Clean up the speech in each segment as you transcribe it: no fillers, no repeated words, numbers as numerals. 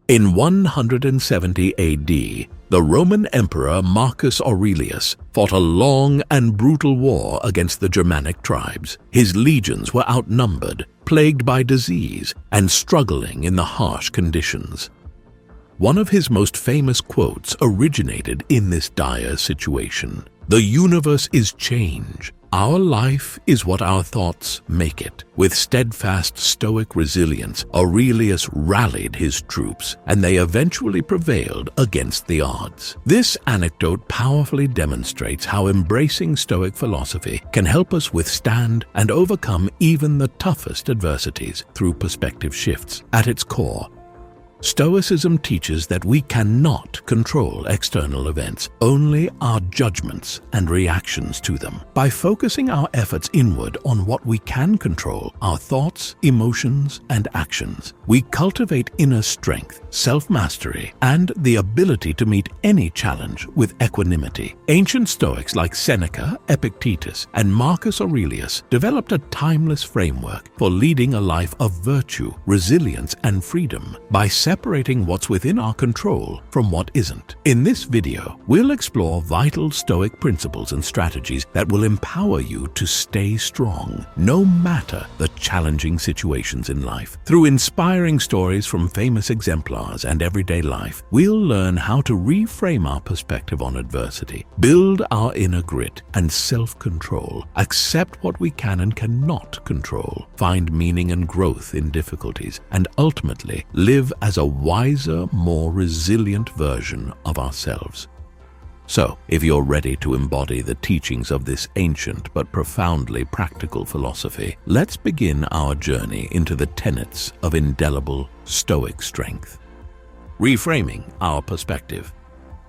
In 170 AD, the Roman Emperor Marcus Aurelius fought a long and brutal war against the Germanic tribes. His legions were outnumbered, plagued by disease, and struggling in the harsh conditions. One of his most famous quotes originated in this dire situation. "The universe is change. Our life is what our thoughts make it." With steadfast Stoic resilience, Aurelius rallied his troops, and they eventually prevailed against the odds. This anecdote powerfully demonstrates how embracing Stoic philosophy can help us withstand and overcome even the toughest adversities through perspective shifts. At its core, Stoicism teaches that we cannot control external events, only our judgments and reactions to them. By focusing our efforts inward on what we can control, our thoughts, emotions, and actions, we cultivate inner strength, self-mastery, and the ability to meet any challenge with equanimity. Ancient Stoics like Seneca, Epictetus, and Marcus Aurelius developed a timeless framework for leading a life of virtue, resilience, and freedom by separating what's within our control from what isn't. In this video, we'll explore vital Stoic principles and strategies that will empower you to stay strong, no matter the challenging situations in life. Through inspiring stories from famous exemplars and everyday life, we'll learn how to reframe our perspective on adversity, build our inner grit and self-control, accept what we can and cannot control, find meaning and growth in difficulties, and ultimately live as a wiser, more resilient version of ourselves. So, if you're ready to embody the teachings of this ancient but profoundly practical philosophy, let's begin our journey into the tenets of indelible Stoic strength. Reframing our perspective.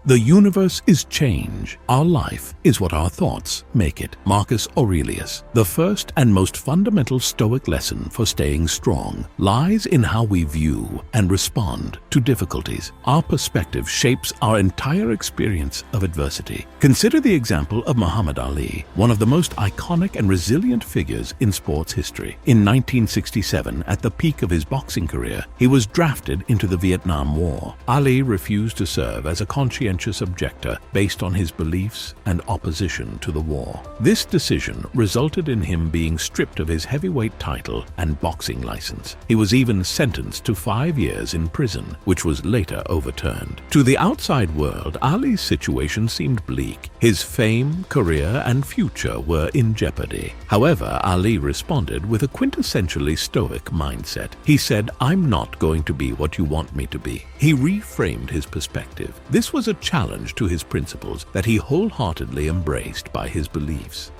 The universe is change. Our life is what our thoughts make it. Marcus Aurelius. The first and most fundamental Stoic lesson for staying strong lies in how we view and respond to difficulties. Our perspective shapes our entire experience of adversity. Consider the example of Muhammad Ali, one of the most iconic and resilient figures in sports history. In 1967, at the peak of his boxing career, he was drafted into the Vietnam War. Ali refused to serve as a conscientious objector based on his beliefs and opposition to the war. This decision resulted in him being stripped of his heavyweight title and boxing license. He was even sentenced to 5 years in prison, which was later overturned. To the outside world, Ali's situation seemed bleak. His fame, career, and future were in jeopardy. However, Ali responded with a quintessentially Stoic mindset. He said, "I'm not going to be what you want me to be." He reframed his perspective. This was a challenge to his principles that he wholeheartedly embraced by his beliefs.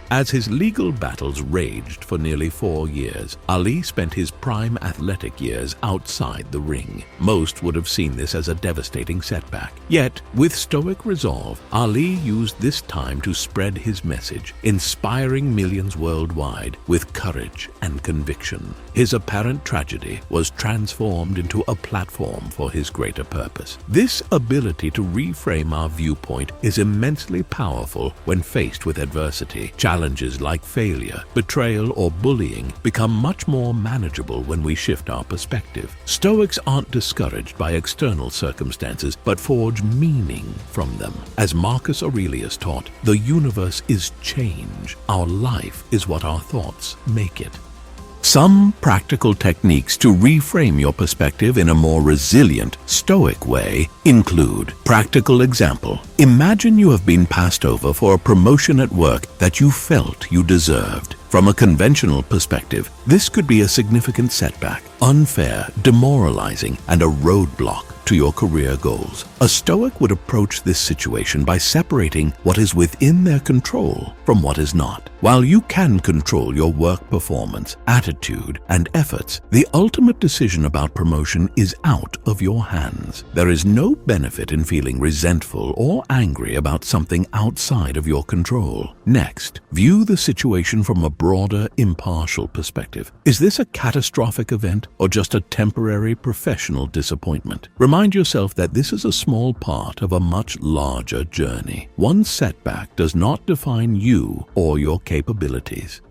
As his legal battles raged for nearly 4 years, Ali spent his prime athletic years outside the ring. Most would have seen this as a devastating setback. Yet, with Stoic resolve, Ali used this time to spread his message, inspiring millions worldwide with courage and conviction. His apparent tragedy was transformed into a platform for his greater purpose. This ability to reframe our viewpoint is immensely powerful when faced with adversity. Challenges like failure, betrayal, or bullying become much more manageable when we shift our perspective. Stoics aren't discouraged by external circumstances, but forge meaning from them. As Marcus Aurelius taught, the universe is change. Our life is what our thoughts make it. Some practical techniques to reframe your perspective in a more resilient, Stoic way include: practical example. Imagine you have been passed over for a promotion at work that you felt you deserved. From a conventional perspective, this could be a significant setback, unfair, demoralizing, and a roadblock to your career goals. A Stoic would approach this situation by separating what is within their control from what is not. While you can control your work performance, attitude, and efforts, the ultimate decision about promotion is out of your hands. There is no benefit in feeling resentful or angry about something outside of your control. Next, view the situation from a broader, impartial perspective. Is this a catastrophic event or just a temporary professional disappointment? Remind yourself that this is a small part of a much larger journey. One setback does not define you or your capabilities.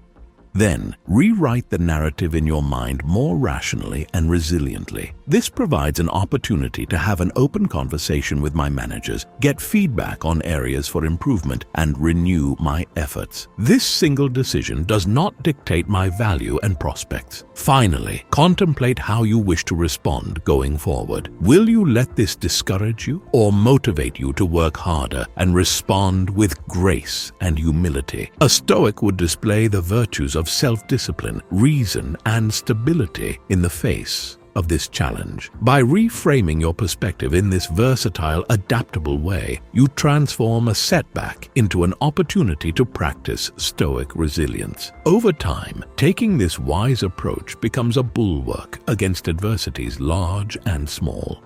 Then, rewrite the narrative in your mind more rationally and resiliently. This provides an opportunity to have an open conversation with my managers, get feedback on areas for improvement, and renew my efforts. This single decision does not dictate my value and prospects. Finally, contemplate how you wish to respond going forward. Will you let this discourage you or motivate you to work harder and respond with grace and humility? A Stoic would display the virtues of self-discipline, reason, and stability in the face of this challenge. By reframing your perspective in this versatile, adaptable way, you transform a setback into an opportunity to practice Stoic resilience. Over time, taking this wise approach becomes a bulwark against adversities large and small.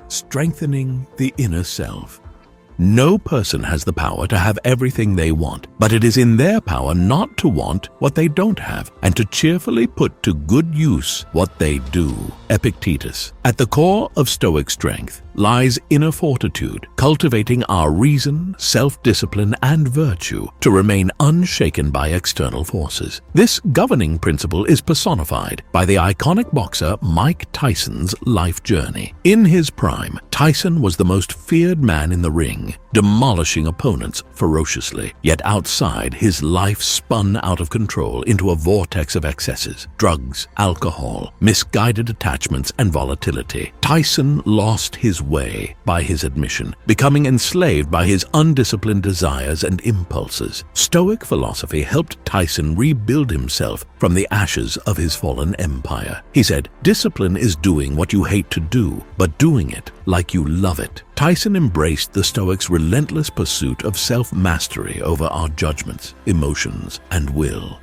Strengthening the inner self. No person has the power to have everything they want, but it is in their power not to want what they don't have and to cheerfully put to good use what they do. Epictetus. At the core of Stoic strength lies inner fortitude, cultivating our reason, self-discipline, and virtue to remain unshaken by external forces. This governing principle is personified by the iconic boxer Mike Tyson's life journey. In his prime, Tyson was the most feared man in the ring, demolishing opponents ferociously. Yet outside, his life spun out of control into a vortex of excesses: drugs, alcohol, misguided attachments, and volatility. Tyson lost his way by his admission, becoming enslaved by his undisciplined desires and impulses. Stoic philosophy helped Tyson rebuild himself from the ashes of his fallen empire. He said, "Discipline is doing what you hate to do, but doing it like you love it." Tyson embraced the Stoics' relentless pursuit of self-mastery over our judgments, emotions, and will.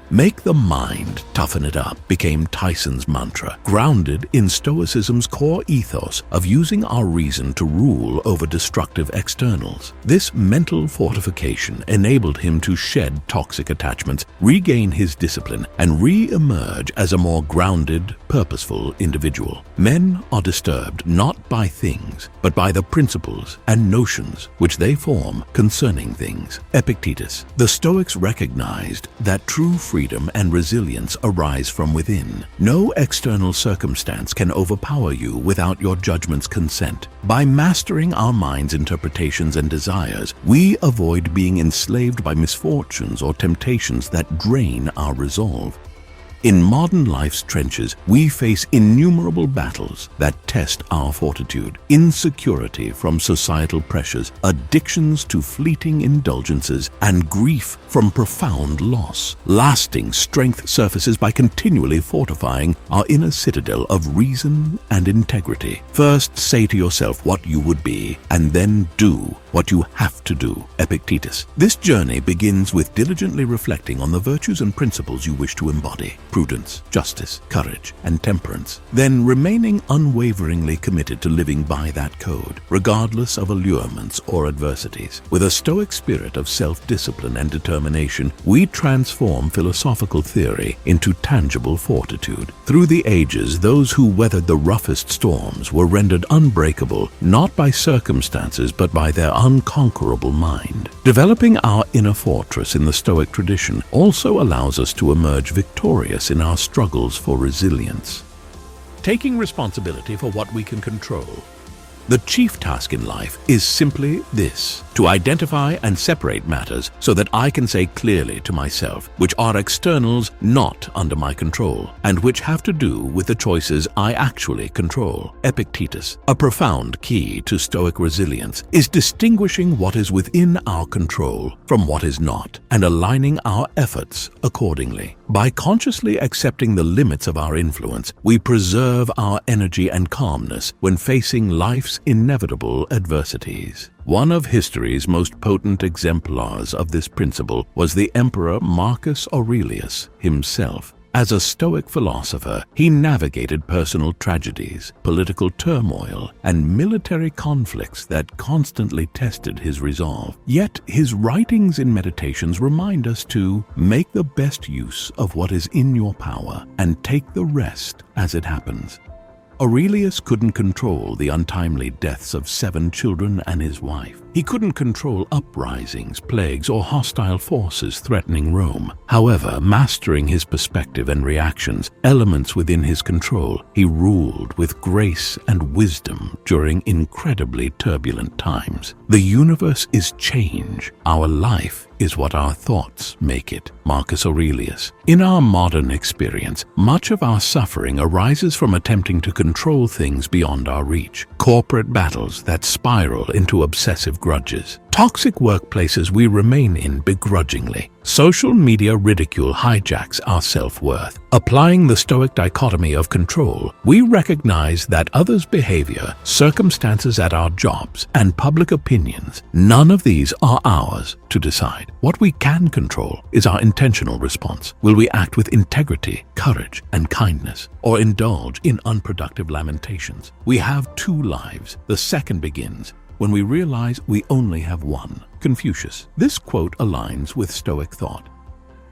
"Make the mind toughen it up" became Tyson's mantra, grounded in Stoicism's core ethos of using our reason to rule over destructive externals. This mental fortification enabled him to shed toxic attachments, regain his discipline, and re-emerge as a more grounded, purposeful individual. Men are disturbed not by things, but by the principles and notions which they form concerning things. Epictetus. The Stoics recognized that true freedom and resilience arise from within. No external circumstance can overpower you without your judgment's consent. By mastering our mind's interpretations and desires, we avoid being enslaved by misfortunes or temptations that drain our resolve. In modern life's trenches, we face innumerable battles that test our fortitude: insecurity from societal pressures, addictions to fleeting indulgences, and grief from profound loss. Lasting strength surfaces by continually fortifying our inner citadel of reason and integrity. First, say to yourself what you would be, and then do what you have to do. Epictetus. This journey begins with diligently reflecting on the virtues and principles you wish to embody: prudence, justice, courage, and temperance. Then remaining unwaveringly committed to living by that code, regardless of allurements or adversities. With a Stoic spirit of self-discipline and determination, we transform philosophical theory into tangible fortitude. Through the ages, those who weathered the roughest storms were rendered unbreakable, not by circumstances, but by their unconquerable mind. Developing our inner fortress in the Stoic tradition also allows us to emerge victorious in our struggles for resilience. Taking responsibility for what we can control. The chief task in life is simply this: to identify and separate matters so that I can say clearly to myself which are externals not under my control and which have to do with the choices I actually control. Epictetus. A profound key to Stoic resilience is distinguishing what is within our control from what is not and aligning our efforts accordingly. By consciously accepting the limits of our influence, we preserve our energy and calmness when facing life's inevitable adversities. One of history's most potent exemplars of this principle was the Emperor Marcus Aurelius himself. As a Stoic philosopher, he navigated personal tragedies, political turmoil, and military conflicts that constantly tested his resolve. Yet his writings and meditations remind us to make the best use of what is in your power and take the rest as it happens. Aurelius couldn't control the untimely deaths of 7 children and his wife. He couldn't control uprisings, plagues, or hostile forces threatening Rome. However, mastering his perspective and reactions, elements within his control, he ruled with grace and wisdom during incredibly turbulent times. The universe is change. Our life is what our thoughts make it. Marcus Aurelius. In our modern experience, much of our suffering arises from attempting to control things beyond our reach. Corporate battles that spiral into obsessive grudges. Toxic workplaces we remain in begrudgingly. Social media ridicule hijacks our self-worth. Applying the Stoic dichotomy of control, we recognize that others' behavior, circumstances at our jobs, and public opinions, none of these are ours to decide. What we can control is our intentional response. Will we act with integrity, courage, and kindness, or indulge in unproductive lamentations? We have 2 lives. The second begins when we realize we only have one. Confucius. This quote aligns with Stoic thought.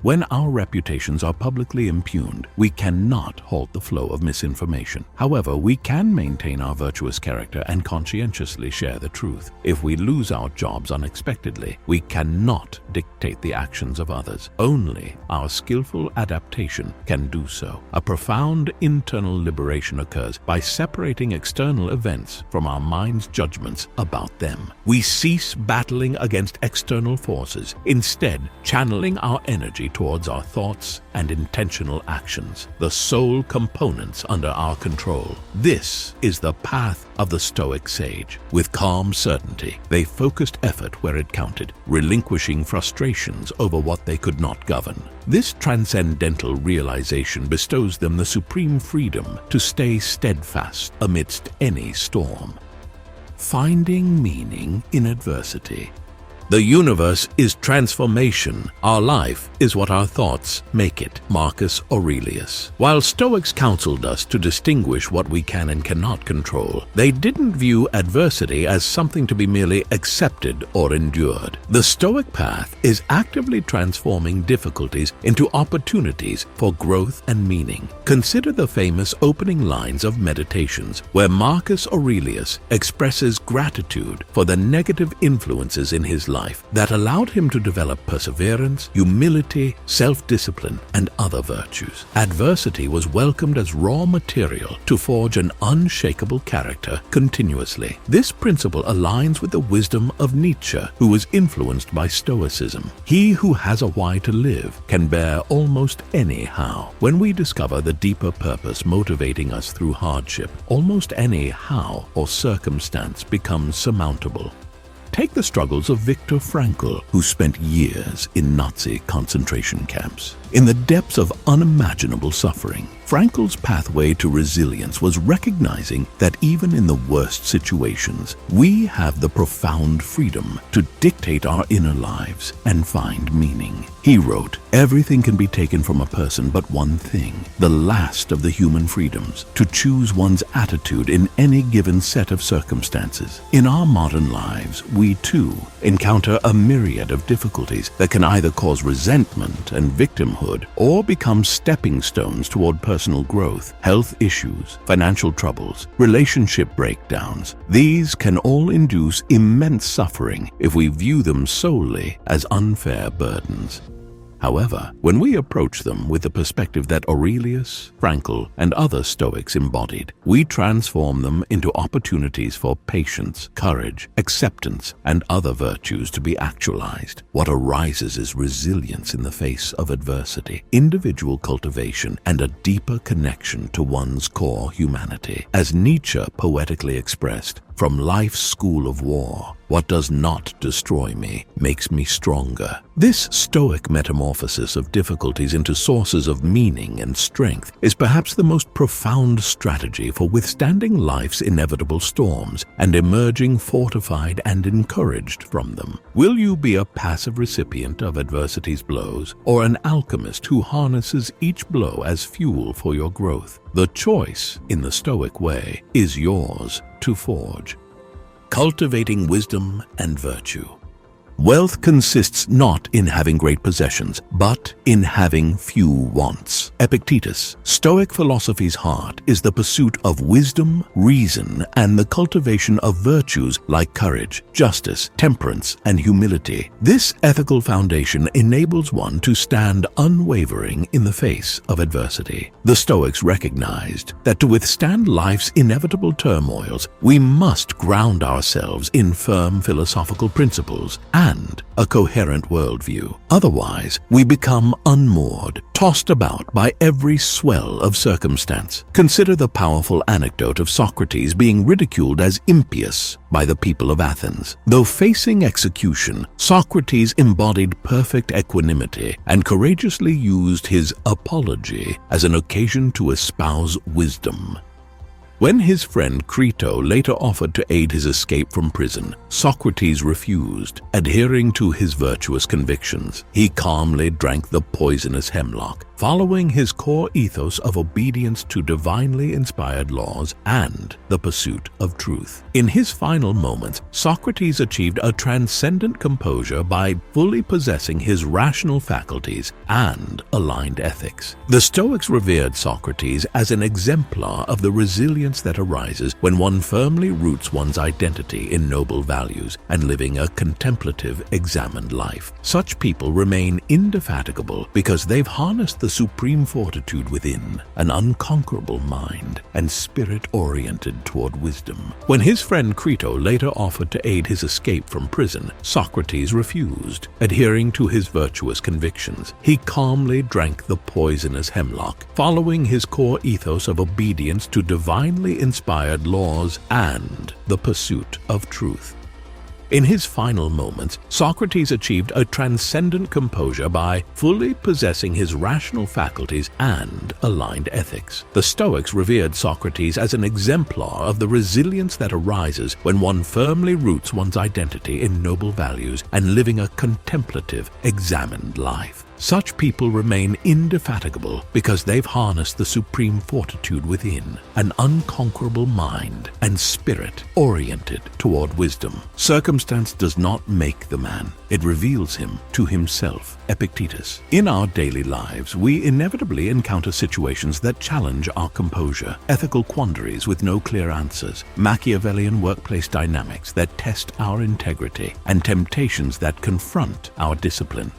When our reputations are publicly impugned, we cannot halt the flow of misinformation. However, we can maintain our virtuous character and conscientiously share the truth. If we lose our jobs unexpectedly, we cannot dictate the actions of others. Only our skillful adaptation can do so. A profound internal liberation occurs by separating external events from our mind's judgments about them. We cease battling against external forces, instead channeling our energy towards our thoughts and intentional actions, the sole components under our control. This is the path of the Stoic sage. With calm certainty, they focused effort where it counted, relinquishing frustrations over what they could not govern. This transcendental realization bestows them the supreme freedom to stay steadfast amidst any storm. Finding meaning in adversity. The universe is transformation. Our life is what our thoughts make it. Marcus Aurelius. While Stoics counseled us to distinguish what we can and cannot control, they didn't view adversity as something to be merely accepted or endured. The Stoic path is actively transforming difficulties into opportunities for growth and meaning. Consider the famous opening lines of Meditations, where Marcus Aurelius expresses gratitude for the negative influences in his life that allowed him to develop perseverance, humility, self-discipline, and other virtues. Adversity was welcomed as raw material to forge an unshakable character continuously. This principle aligns with the wisdom of Nietzsche, who was influenced by Stoicism. He who has a why to live can bear almost any how. When we discover the deeper purpose motivating us through hardship, almost any how or circumstance becomes surmountable. Take the struggles of Viktor Frankl, who spent years in Nazi concentration camps. In the depths of unimaginable suffering, Frankl's pathway to resilience was recognizing that even in the worst situations, we have the profound freedom to dictate our inner lives and find meaning. He wrote, "Everything can be taken from a person but one thing, the last of the human freedoms, to choose one's attitude in any given set of circumstances." In our modern lives, we too encounter a myriad of difficulties that can either cause resentment and victimhood or become stepping stones toward personal growth. Health issues, financial troubles, relationship breakdowns, these can all induce immense suffering if we view them solely as unfair burdens. However, when we approach them with the perspective that Aurelius, Frankl, and other Stoics embodied, we transform them into opportunities for patience, courage, acceptance, and other virtues to be actualized. What arises is resilience in the face of adversity, individual cultivation, and a deeper connection to one's core humanity. As Nietzsche poetically expressed, "From life's school of war, what does not destroy me makes me stronger." This Stoic metamorphosis of difficulties into sources of meaning and strength is perhaps the most profound strategy for withstanding life's inevitable storms and emerging fortified and encouraged from them. Will you be a passive recipient of adversity's blows, or an alchemist who harnesses each blow as fuel for your growth? The choice, in the Stoic way, is yours to forge. Cultivating wisdom and virtue. Wealth consists not in having great possessions, but in having few wants. Epictetus, Stoic philosophy's heart is the pursuit of wisdom, reason, and the cultivation of virtues like courage, justice, temperance, and humility. This ethical foundation enables one to stand unwavering in the face of adversity. The Stoics recognized that to withstand life's inevitable turmoils, we must ground ourselves in firm philosophical principles and a coherent worldview. Otherwise, we become unmoored, tossed about by every swell of circumstance. Consider the powerful anecdote of Socrates being ridiculed as impious by the people of Athens. Though facing execution, Socrates embodied perfect equanimity and courageously used his apology as an occasion to espouse wisdom. When his friend Crito later offered to aid his escape from prison, Socrates refused. Adhering to his virtuous convictions, he calmly drank the poisonous hemlock, following his core ethos of obedience to divinely inspired laws and the pursuit of truth. In his final moments, Socrates achieved a transcendent composure by fully possessing his rational faculties and aligned ethics. The Stoics revered Socrates as an exemplar of the resilience that arises when one firmly roots one's identity in noble values and living a contemplative, examined life. Such people remain indefatigable because they've harnessed the supreme fortitude within, an unconquerable mind, and spirit oriented toward wisdom. When his friend Crito later offered to aid his escape from prison, Socrates refused. Adhering to his virtuous convictions, he calmly drank the poisonous hemlock, following his core ethos of obedience to divinely inspired laws and the pursuit of truth. In his final moments, Socrates achieved a transcendent composure by fully possessing his rational faculties and aligned ethics. The Stoics revered Socrates as an exemplar of the resilience that arises when one firmly roots one's identity in noble values and living a contemplative, examined life. Such people remain indefatigable because they've harnessed the supreme fortitude within, an unconquerable mind and spirit oriented toward wisdom. Circumstance does not make the man, it reveals him to himself. Epictetus. In our daily lives, we inevitably encounter situations that challenge our composure, ethical quandaries with no clear answers, Machiavellian workplace dynamics that test our integrity, and temptations that confront our discipline.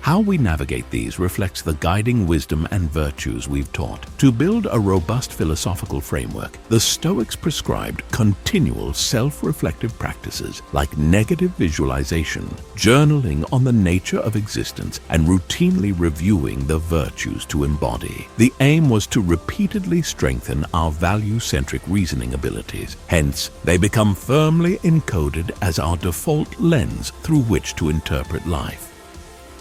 How we navigate these reflects the guiding wisdom and virtues we've taught. To build a robust philosophical framework, the Stoics prescribed continual self-reflective practices like negative visualization, journaling on the nature of existence, and routinely reviewing the virtues to embody. The aim was to repeatedly strengthen our value-centric reasoning abilities. Hence, they become firmly encoded as our default lens through which to interpret life.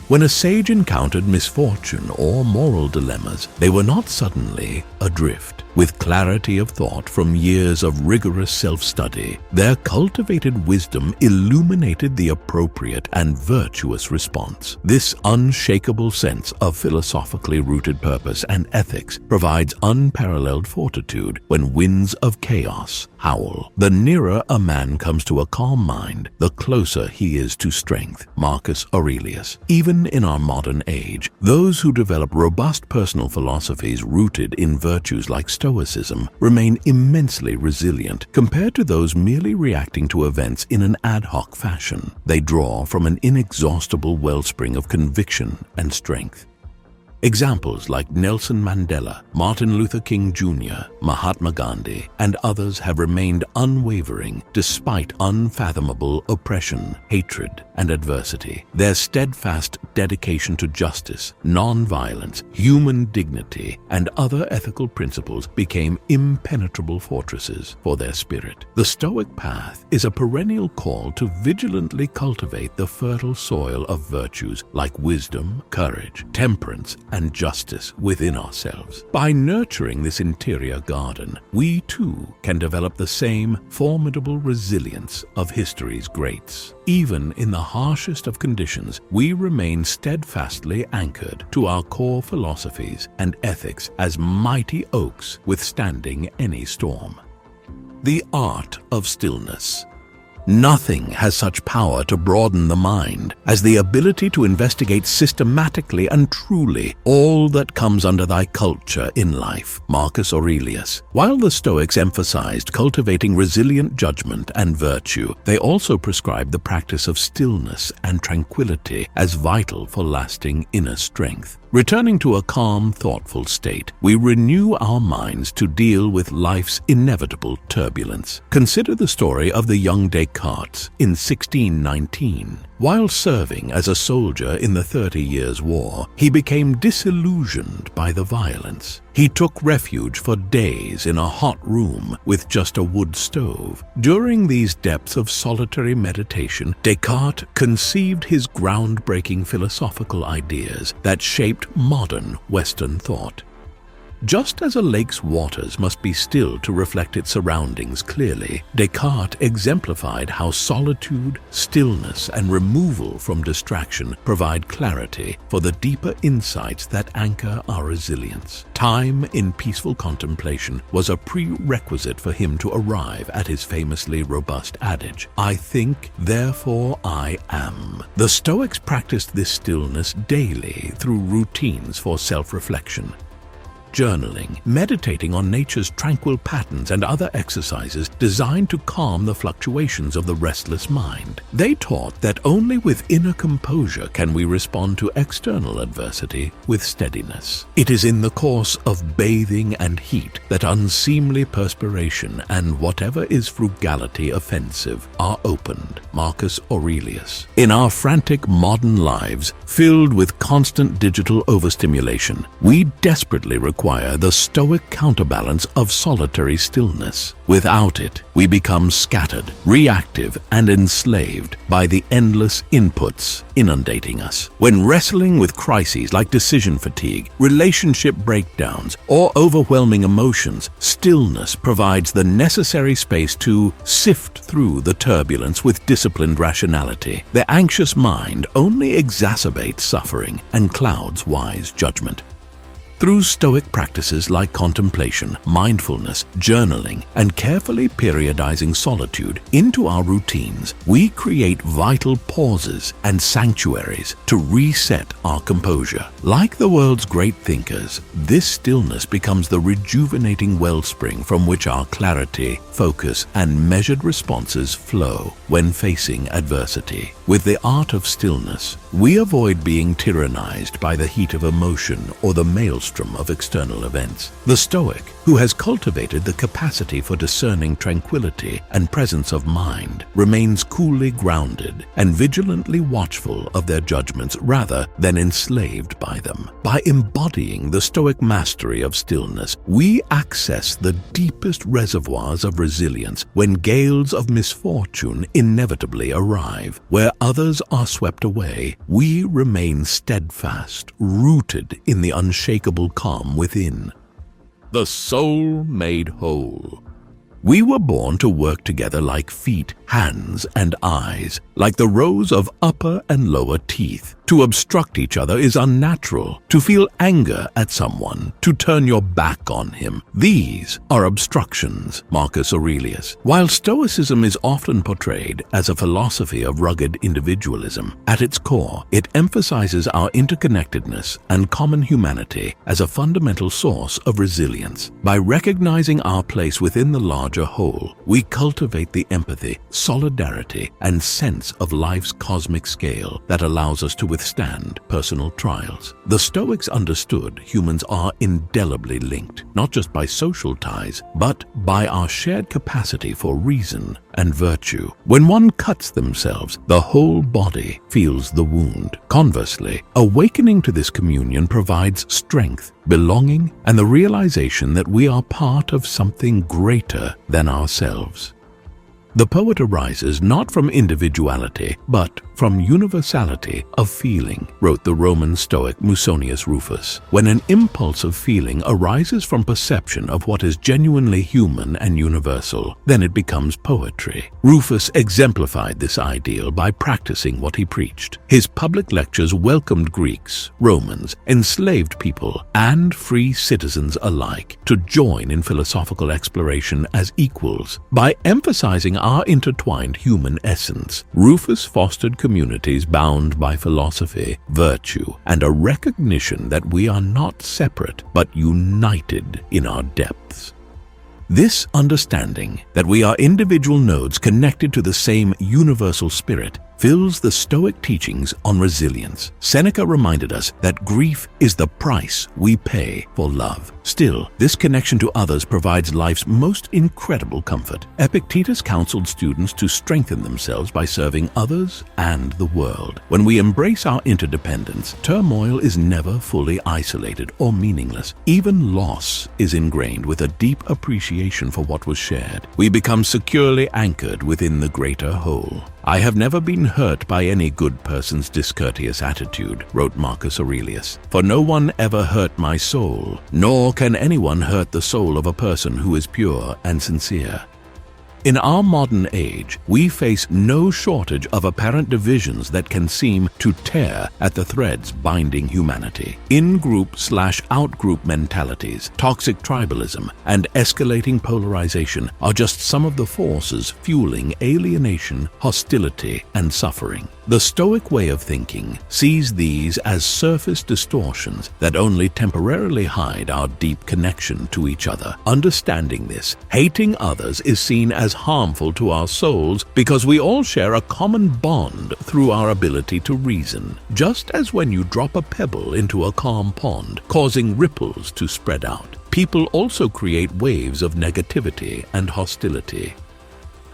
When a sage encountered misfortune or moral dilemmas, they were not suddenly adrift. With clarity of thought from years of rigorous self-study, their cultivated wisdom illuminated the appropriate and virtuous response. This unshakable sense of philosophically rooted purpose and ethics provides unparalleled fortitude when winds of chaos howl. The nearer a man comes to a calm mind, the closer he is to strength. Marcus Aurelius. Even in our modern age, those who develop robust personal philosophies rooted in virtues like Stoicism remain immensely resilient compared to those merely reacting to events in an ad hoc fashion. They draw from an inexhaustible wellspring of conviction and strength. Examples like Nelson Mandela, Martin Luther King Jr., Mahatma Gandhi, and others have remained unwavering despite unfathomable oppression, hatred, and adversity. Their steadfast dedication to justice, non-violence, human dignity, and other ethical principles became impenetrable fortresses for their spirit. The Stoic path is a perennial call to vigilantly cultivate the fertile soil of virtues like wisdom, courage, temperance, and justice within ourselves. By nurturing this interior garden, we too can develop the same formidable resilience of history's greats. Even in the harshest of conditions, we remain steadfastly anchored to our core philosophies and ethics as mighty oaks withstanding any storm. The art of stillness. Nothing has such power to broaden the mind as the ability to investigate systematically and truly all that comes under thy culture in life. Marcus Aurelius. While the Stoics emphasized cultivating resilient judgment and virtue, they also prescribed the practice of stillness and tranquility as vital for lasting inner strength. Returning to a calm, thoughtful state, we renew our minds to deal with life's inevitable turbulence. Consider the story of the young Descartes in 1619. While serving as a soldier in the 30 Years' War, he became disillusioned by the violence. He took refuge for days in a hot room with just a wood stove. During these depths of solitary meditation, Descartes conceived his groundbreaking philosophical ideas that shaped modern Western thought. Just as a lake's waters must be still to reflect its surroundings clearly, Descartes exemplified how solitude, stillness, and removal from distraction provide clarity for the deeper insights that anchor our resilience. Time in peaceful contemplation was a prerequisite for him to arrive at his famously robust adage, "I think, therefore I am." The Stoics practiced this stillness daily through routines for self-reflection. Journaling, meditating on nature's tranquil patterns, and other exercises designed to calm the fluctuations of the restless mind. They taught that only with inner composure can we respond to external adversity with steadiness. It is in the course of bathing and heat that unseemly perspiration and whatever is frugality offensive are opened. Marcus Aurelius. In our frantic modern lives, filled with constant digital overstimulation, we desperately require the Stoic counterbalance of solitary stillness. Without it, we become scattered, reactive, and enslaved by the endless inputs inundating us. When wrestling with crises like decision fatigue, relationship breakdowns, or overwhelming emotions, stillness provides the necessary space to sift through the turbulence with disciplined rationality. The anxious mind only exacerbates suffering and clouds wise judgment. Through Stoic practices like contemplation, mindfulness, journaling, and carefully periodizing solitude into our routines, we create vital pauses and sanctuaries to reset our composure. Like the world's great thinkers, this stillness becomes the rejuvenating wellspring from which our clarity, focus, and measured responses flow when facing adversity. With the art of stillness, we avoid being tyrannized by the heat of emotion or the maelstrom of external events. The Stoic, who has cultivated the capacity for discerning tranquility and presence of mind, remains coolly grounded and vigilantly watchful of their judgments rather than enslaved by them. By embodying the Stoic mastery of stillness, we access the deepest reservoirs of resilience when gales of misfortune inevitably arrive. Where others are swept away, we remain steadfast, rooted in the unshakable calm within. The soul made whole. We were born to work together like feet, hands, and eyes, like the rows of upper and lower teeth. To obstruct each other is unnatural. To feel anger at someone, to turn your back on him, these are obstructions. Marcus Aurelius. While Stoicism is often portrayed as a philosophy of rugged individualism, at its core, it emphasizes our interconnectedness and common humanity as a fundamental source of resilience. By recognizing our place within the larger whole, we cultivate the empathy, solidarity, and sense of life's cosmic scale that allows us to withstand personal trials. The Stoics understood humans are indelibly linked, not just by social ties, but by our shared capacity for reason and virtue. When one cuts themselves, the whole body feels the wound. Conversely, awakening to this communion provides strength, belonging, and the realization that we are part of something greater than ourselves. The poet arises not from individuality, but from universality of feeling, wrote the Roman Stoic Musonius Rufus. When an impulse of feeling arises from perception of what is genuinely human and universal, then it becomes poetry. Rufus exemplified this ideal by practicing what he preached. His public lectures welcomed Greeks, Romans, enslaved people, and free citizens alike to join in philosophical exploration as equals. By emphasizing our intertwined human essence, Rufus fostered communities bound by philosophy, virtue, and a recognition that we are not separate but united in our depths. This understanding that we are individual nodes connected to the same universal spirit fills the Stoic teachings on resilience. Seneca reminded us that grief is the price we pay for love. Still, this connection to others provides life's most incredible comfort. Epictetus counseled students to strengthen themselves by serving others and the world. When we embrace our interdependence, turmoil is never fully isolated or meaningless. Even loss is ingrained with a deep appreciation for what was shared. We become securely anchored within the greater whole. "I have never been hurt by any good person's discourteous attitude," wrote Marcus Aurelius, "for no one ever hurt my soul, nor can anyone hurt the soul of a person who is pure and sincere." In our modern age, we face no shortage of apparent divisions that can seem to tear at the threads binding humanity. In-group/out-group mentalities, toxic tribalism, and escalating polarization are just some of the forces fueling alienation, hostility, and suffering. The Stoic way of thinking sees these as surface distortions that only temporarily hide our deep connection to each other. Understanding this, hating others is seen as harmful to our souls because we all share a common bond through our ability to reason. Just as when you drop a pebble into a calm pond, causing ripples to spread out, people also create waves of negativity and hostility.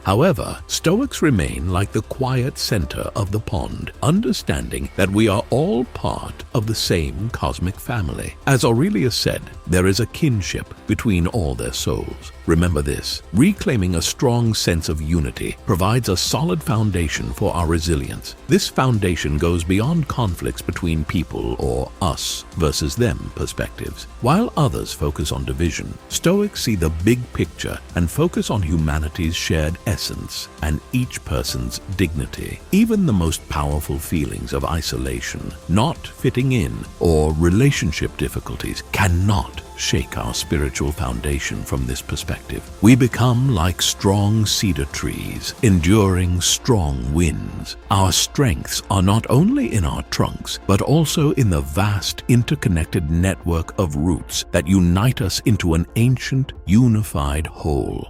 However, Stoics remain like the quiet center of the pond, understanding that we are all part of the same cosmic family. As Aurelius said, there is a kinship between all their souls. Remember this, reclaiming a strong sense of unity provides a solid foundation for our resilience. This foundation goes beyond conflicts between people or us versus them perspectives. While others focus on division, Stoics see the big picture and focus on humanity's shared essence and each person's dignity. Even the most powerful feelings of isolation, not fitting in, or relationship difficulties cannot shake our spiritual foundation from this perspective. We become like strong cedar trees, enduring strong winds. Our strengths are not only in our trunks, but also in the vast interconnected network of roots that unite us into an ancient, unified whole.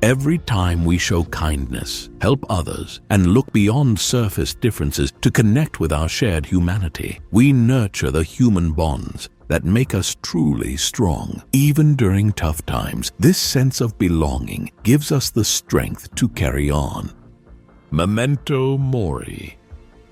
Every time we show kindness, help others, and look beyond surface differences to connect with our shared humanity, we nurture the human bonds that make us truly strong. Even during tough times, this sense of belonging gives us the strength to carry on. Memento mori.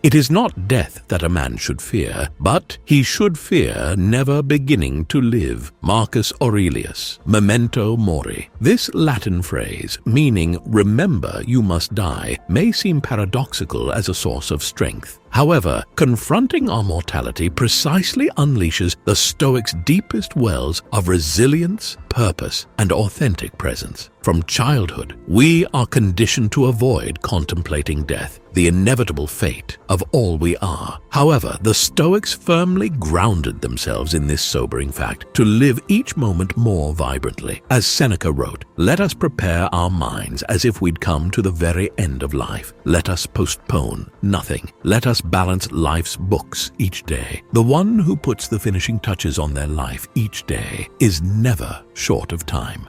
It is not death that a man should fear, but he should fear never beginning to live. Marcus Aurelius, memento mori. This Latin phrase, meaning remember you must die, may seem paradoxical as a source of strength. However, confronting our mortality precisely unleashes the Stoics' deepest wells of resilience, purpose, and authentic presence. From childhood, we are conditioned to avoid contemplating death, the inevitable fate of all we are. However, the Stoics firmly grounded themselves in this sobering fact to live each moment more vibrantly. As Seneca wrote, "Let us prepare our minds as if we'd come to the very end of life. Let us postpone nothing. Let us balance life's books each day." The one who puts the finishing touches on their life each day is never short of time.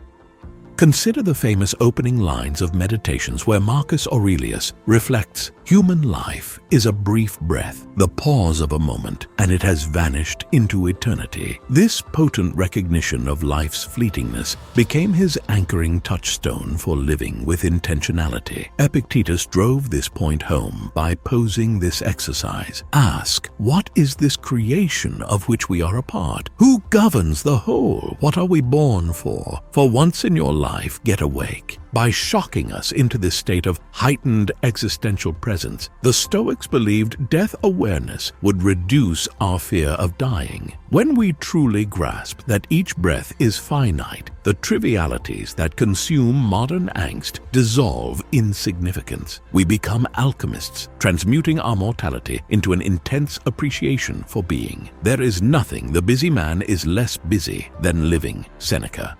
Consider the famous opening lines of Meditations where Marcus Aurelius reflects, "Human life is a brief breath, the pause of a moment, and it has vanished into eternity." This potent recognition of life's fleetingness became his anchoring touchstone for living with intentionality. Epictetus drove this point home by posing this exercise. Ask, what is this creation of which we are a part? Who governs the whole? What are we born for? For once in your life get awake. By shocking us into this state of heightened existential presence, the Stoics believed death awareness would reduce our fear of dying. When we truly grasp that each breath is finite, the trivialities that consume modern angst dissolve in significance. We become alchemists, transmuting our mortality into an intense appreciation for being. There is nothing the busy man is less busy than living. Seneca.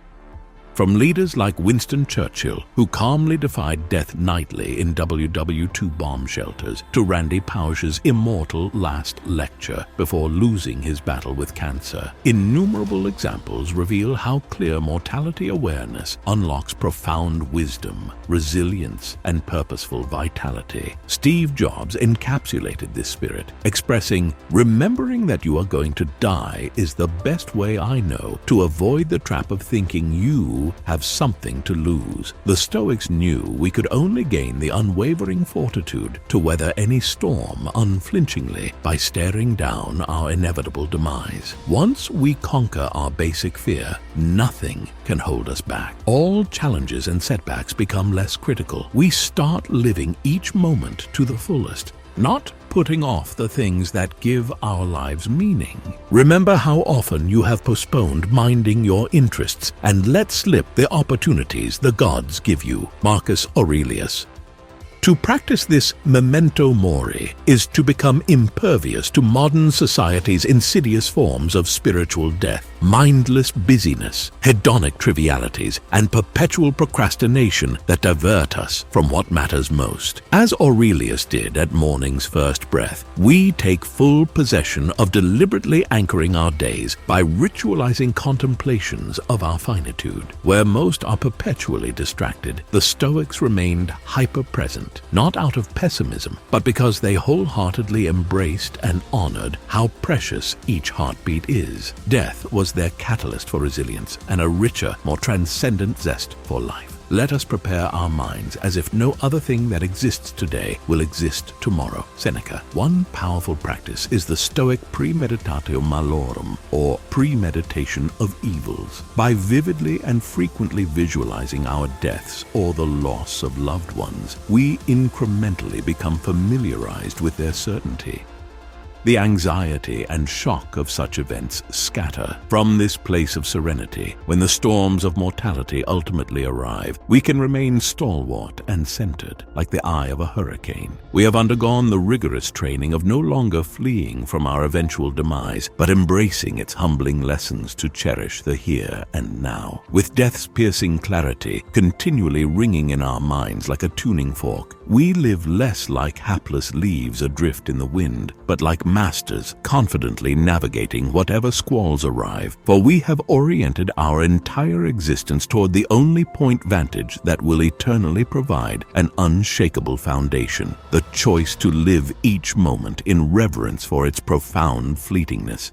From leaders like Winston Churchill, who calmly defied death nightly in WW2 bomb shelters, to Randy Pausch's immortal last lecture before losing his battle with cancer, innumerable examples reveal how clear mortality awareness unlocks profound wisdom, resilience, and purposeful vitality. Steve Jobs encapsulated this spirit, expressing, "Remembering that you are going to die is the best way I know to avoid the trap of thinking you have something to lose." The Stoics knew we could only gain the unwavering fortitude to weather any storm unflinchingly by staring down our inevitable demise. Once we conquer our basic fear, nothing can hold us back. All challenges and setbacks become less critical. We start living each moment to the fullest, not putting off the things that give our lives meaning. Remember how often you have postponed minding your interests and let slip the opportunities the gods give you. Marcus Aurelius. To practice this memento mori is to become impervious to modern society's insidious forms of spiritual death. Mindless busyness, hedonic trivialities, and perpetual procrastination that divert us from what matters most. As Aurelius did at morning's first breath, we take full possession of deliberately anchoring our days by ritualizing contemplations of our finitude. Where most are perpetually distracted, the Stoics remained hyper-present, not out of pessimism, but because they wholeheartedly embraced and honored how precious each heartbeat is. Death was their catalyst for resilience and a richer, more transcendent zest for life. Let us prepare our minds as if no other thing that exists today will exist tomorrow. Seneca. One powerful practice is the Stoic premeditatio malorum, or premeditation of evils. By vividly and frequently visualizing our deaths or the loss of loved ones, we incrementally become familiarized with their certainty. The anxiety and shock of such events scatter. From this place of serenity, when the storms of mortality ultimately arrive, we can remain stalwart and centered, like the eye of a hurricane. We have undergone the rigorous training of no longer fleeing from our eventual demise, but embracing its humbling lessons to cherish the here and now. With death's piercing clarity continually ringing in our minds like a tuning fork, we live less like hapless leaves adrift in the wind, but like masters confidently navigating whatever squalls arrive, for we have oriented our entire existence toward the only point vantage that will eternally provide an unshakable foundation, the choice to live each moment in reverence for its profound fleetingness.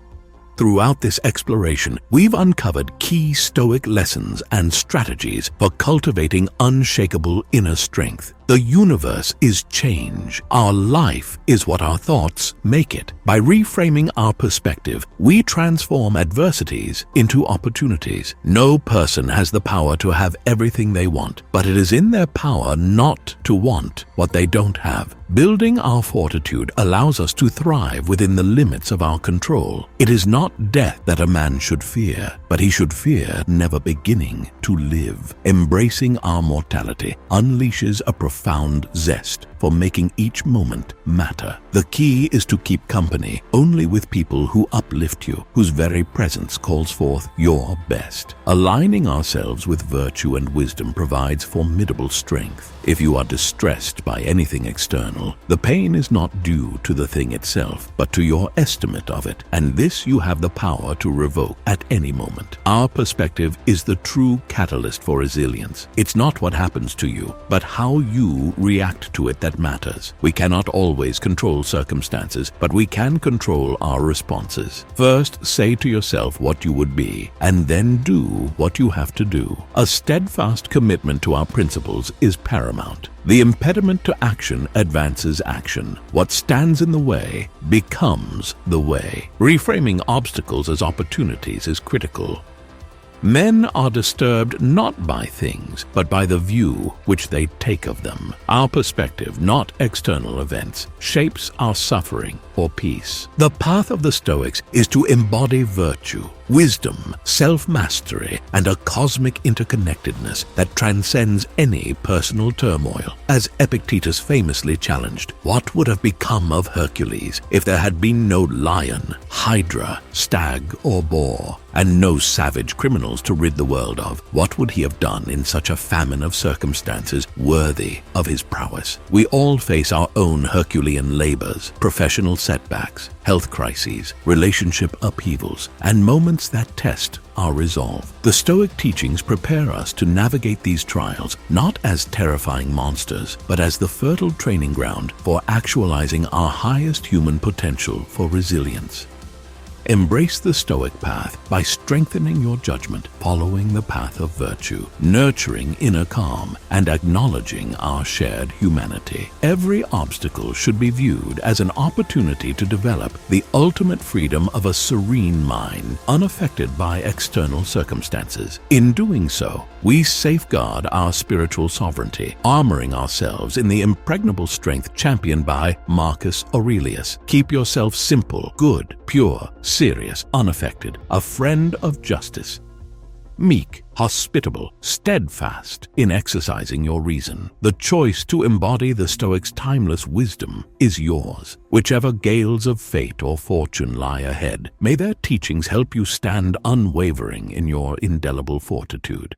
Throughout this exploration, we've uncovered key Stoic lessons and strategies for cultivating unshakable inner strength. The universe is change. Our life is what our thoughts make it. By reframing our perspective, we transform adversities into opportunities. No person has the power to have everything they want, but it is in their power not to want what they don't have. Building our fortitude allows us to thrive within the limits of our control. It is not death that a man should fear, but he should fear never beginning to live. Embracing our mortality unleashes a profound zest for making each moment matter. The key is to keep company only with people who uplift you, whose very presence calls forth your best. Aligning ourselves with virtue and wisdom provides formidable strength. If you are distressed by anything external, the pain is not due to the thing itself, but to your estimate of it, and this you have the power to revoke at any moment. Our perspective is the true catalyst for resilience. It's not what happens to you, but how you react to it that matters. We cannot always control circumstances, but we can control our responses. First, say to yourself what you would be, and then do what you have to do. A steadfast commitment to our principles is paramount. The impediment to action advances action. What stands in the way becomes the way. Reframing obstacles as opportunities is critical. Men are disturbed not by things, but by the view which they take of them. Our perspective, not external events, shapes our suffering or peace. The path of the Stoics is to embody virtue, wisdom, self-mastery, and a cosmic interconnectedness that transcends any personal turmoil. As Epictetus famously challenged, what would have become of Hercules if there had been no lion, hydra, stag, or boar, and no savage criminals to rid the world of? What would he have done in such a famine of circumstances worthy of his prowess? We all face our own Herculean labors, professional setbacks, health crises, relationship upheavals, and moments that test our resolve. The Stoic teachings prepare us to navigate these trials not as terrifying monsters, but as the fertile training ground for actualizing our highest human potential for resilience. Embrace the Stoic path by strengthening your judgment, following the path of virtue, nurturing inner calm, and acknowledging our shared humanity. Every obstacle should be viewed as an opportunity to develop the ultimate freedom of a serene mind, unaffected by external circumstances. In doing so, we safeguard our spiritual sovereignty, armoring ourselves in the impregnable strength championed by Marcus Aurelius. Keep yourself simple, good, pure, serious, unaffected, a friend of justice, meek, hospitable, steadfast in exercising your reason. The choice to embody the Stoics' timeless wisdom is yours. Whichever gales of fate or fortune lie ahead, may their teachings help you stand unwavering in your indelible fortitude.